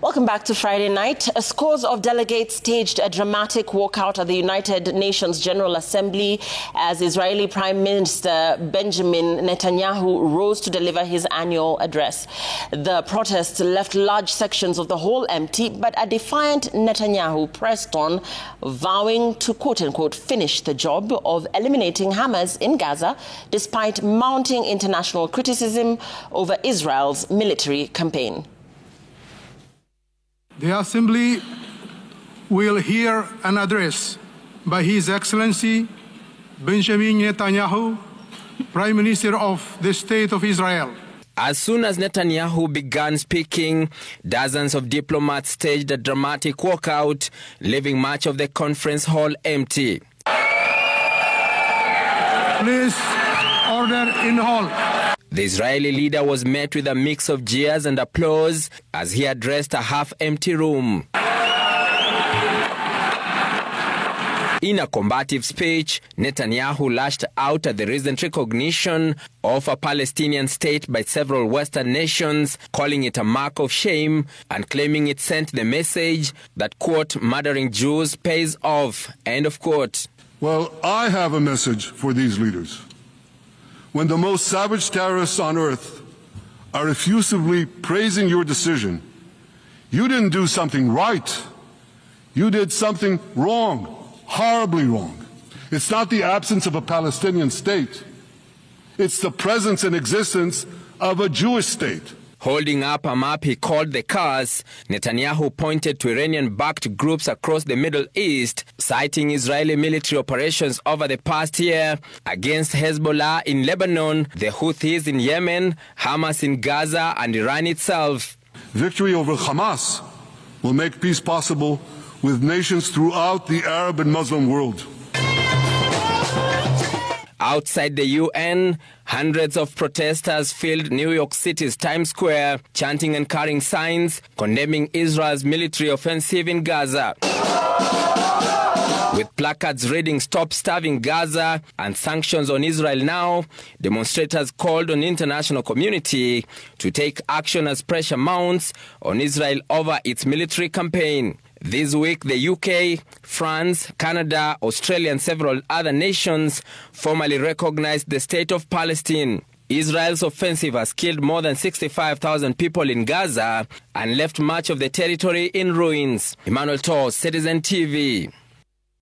Welcome back to Friday night. Scores of delegates staged a dramatic walkout at the United Nations General Assembly as Israeli Prime Minister Benjamin Netanyahu rose to deliver his annual address. The protests left large sections of the hall empty, but a defiant Netanyahu pressed on, vowing to quote-unquote finish the job of eliminating Hamas in Gaza, despite mounting international criticism over Israel's military campaign. The Assembly will hear an address by His Excellency Benjamin Netanyahu, Prime Minister of the State of Israel. As soon as Netanyahu began speaking, dozens of diplomats staged a dramatic walkout, leaving much of the conference hall empty. Please, order in hall. The Israeli leader was met with a mix of jeers and applause as he addressed a half-empty room. In a combative speech, Netanyahu lashed out at the recent recognition of a Palestinian state by several Western nations, calling it a mark of shame and claiming it sent the message that, quote, murdering Jews pays off, end of quote. Well, I have a message for these leaders. When the most savage terrorists on earth are effusively praising your decision, you didn't do something right. You did something wrong, horribly wrong. It's not the absence of a Palestinian state. It's the presence and existence of a Jewish state. Holding up a map he called the curse, Netanyahu pointed to Iranian-backed groups across the Middle East, citing Israeli military operations over the past year against Hezbollah in Lebanon, the Houthis in Yemen, Hamas in Gaza, and Iran itself. Victory over Hamas will make peace possible with nations throughout the Arab and Muslim world. Outside the UN, hundreds of protesters filled New York City's Times Square, chanting and carrying signs condemning Israel's military offensive in Gaza. With placards reading "Stop Starving Gaza" and "Sanctions on Israel Now," demonstrators called on the international community to take action as pressure mounts on Israel over its military campaign. This week, the UK, France, Canada, Australia and several other nations formally recognized the state of Palestine. Israel's offensive has killed more than 65,000 people in Gaza and left much of the territory in ruins. Emmanuel Toss, Citizen TV.